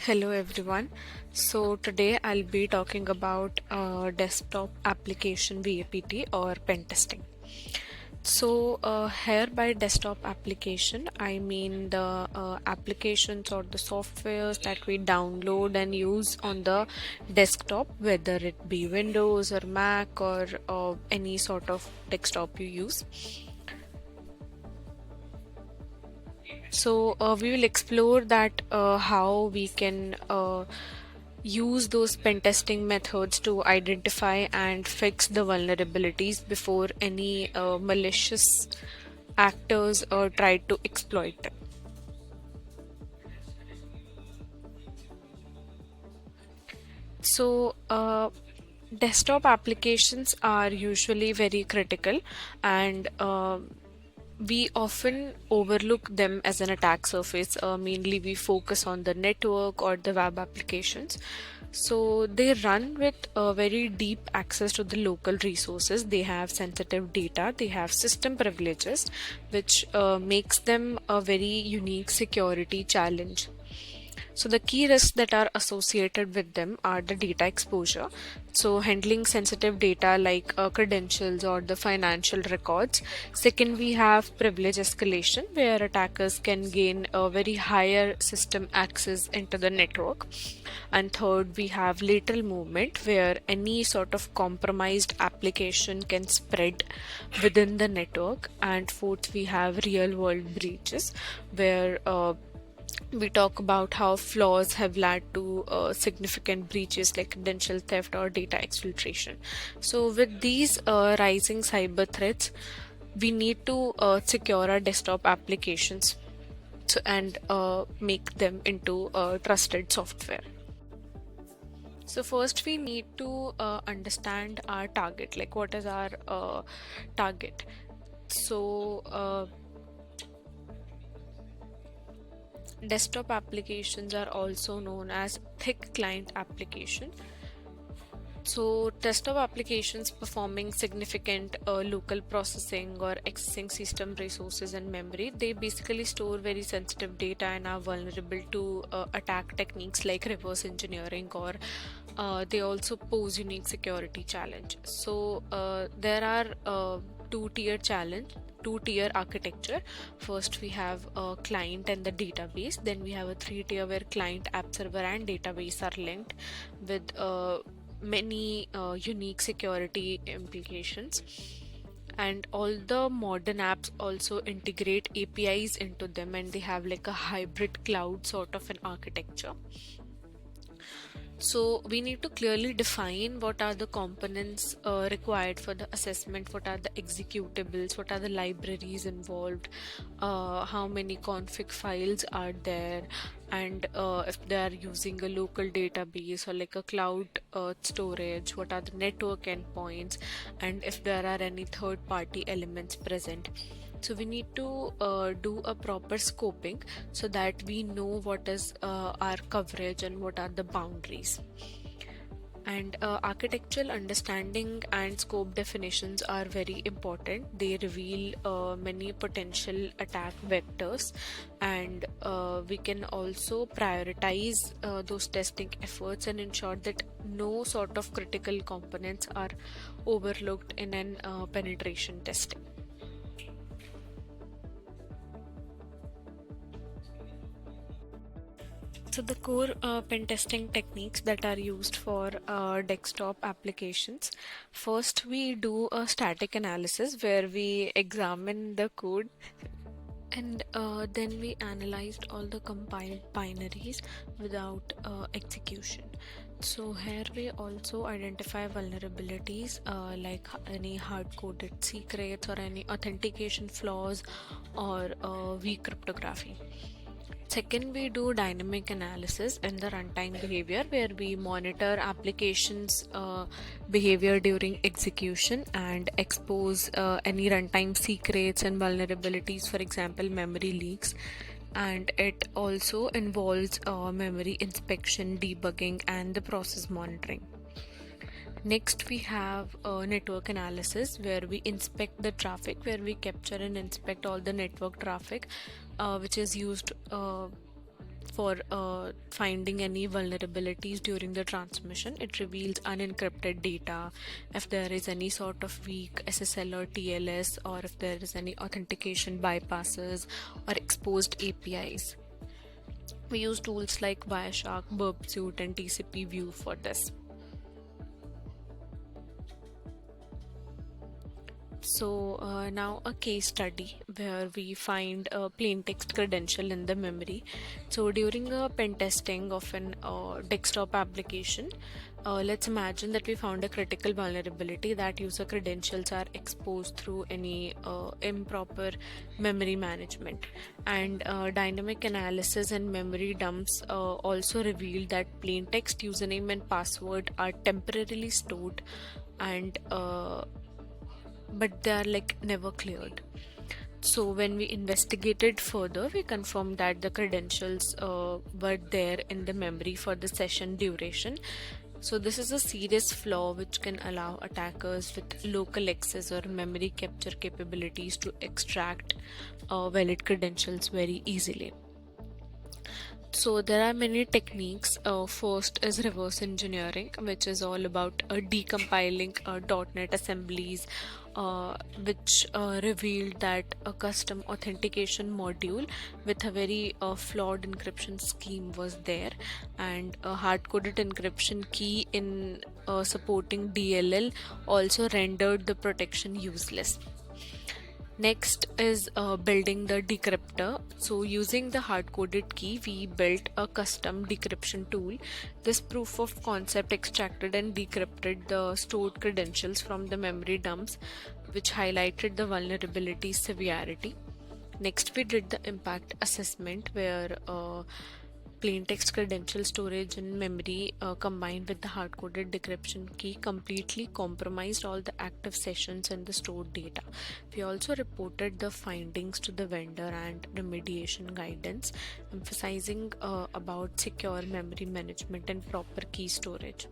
Hello everyone. So today I'll be talking about desktop application VAPT or pen testing. So here by desktop application I mean the applications or the softwares that we download and use on the desktop, whether it be Windows or Mac or any sort of desktop you use. So we will explore that how we can use those pen testing methods to identify and fix the vulnerabilities before any malicious actors try to exploit them. So desktop applications are usually very critical and we often overlook them as an attack surface. Mainly we focus on the network or the web applications. So they run with very deep access to the local resources. They have sensitive data, they have system privileges, which makes them a very unique security challenge. So the key risks that are associated with them are the data exposure. So handling sensitive data like credentials or the financial records. Second, we have privilege escalation where attackers can gain a very higher system access into the network. And third, we have lateral movement where any sort of compromised application can spread within the network. And fourth, we have real world breaches where we talk about how flaws have led to significant breaches like credential theft or data exfiltration. So with these rising cyber threats, we need to secure our desktop applications and make them into trusted software. So first we need to understand our target, like what is our target. So desktop applications are also known as thick client application. So desktop applications performing significant local processing or accessing system resources and memory, they basically store very sensitive data and are vulnerable to attack techniques like reverse engineering, or they also pose unique security challenge. So there are two-tier architecture. First we have a client and the database, then we have a three-tier where client, app server and database are linked with many unique security implications. And all the modern apps also integrate APIs into them, and they have like a hybrid cloud sort of an architecture. So we need to clearly define what are the components required for the assessment, what are the executables, what are the libraries involved, how many config files are there, and if they are using a local database or like a cloud storage, what are the network endpoints, and if there are any third-party elements present. So we need to do a proper scoping so that we know what is our coverage and what are the boundaries. And architectural understanding and scope definitions are very important. They reveal many potential attack vectors, and we can also prioritize those testing efforts and ensure that no sort of critical components are overlooked in an penetration testing. So the core pen testing techniques that are used for desktop applications. First, we do a static analysis where we examine the code, and then we analyzed all the compiled binaries without execution. So here we also identify vulnerabilities like any hard-coded secrets or any authentication flaws or weak cryptography. Second, we do dynamic analysis in the runtime behavior where we monitor applications behavior during execution and expose any runtime secrets and vulnerabilities, for example memory leaks. And it also involves memory inspection, debugging and the process monitoring. Next, we have network analysis where we inspect the traffic, where we capture and inspect all the network traffic which is used for finding any vulnerabilities during the transmission. It reveals unencrypted data, if there is any sort of weak SSL or TLS, or if there is any authentication bypasses or exposed APIs. We use tools like Wireshark, Burp Suite, and TCP View for this. So now a case study where we find a plain text credential in the memory. So during a pen testing of an desktop application, let's imagine that we found a critical vulnerability that user credentials are exposed through any improper memory management. And dynamic analysis and memory dumps also revealed that plain text username and password are temporarily stored, and but they are like never cleared. So when we investigated further, we confirmed that the credentials were there in the memory for the session duration. So this is a serious flaw which can allow attackers with local access or memory capture capabilities to extract valid credentials very easily. So there are many techniques. First is reverse engineering, which is all about decompiling .NET assemblies, which revealed that a custom authentication module with a very flawed encryption scheme was there, and a hard-coded encryption key in supporting DLL also rendered the protection useless. Next is building the decryptor. So using the hard-coded key, we built a custom decryption tool. This proof of concept extracted and decrypted the stored credentials from the memory dumps, which highlighted the vulnerability severity. Next, we did the impact assessment, where plain text credential storage in memory combined with the hard-coded decryption key completely compromised all the active sessions and the stored data. We also reported the findings to the vendor and remediation guidance, emphasizing about secure memory management and proper key storage.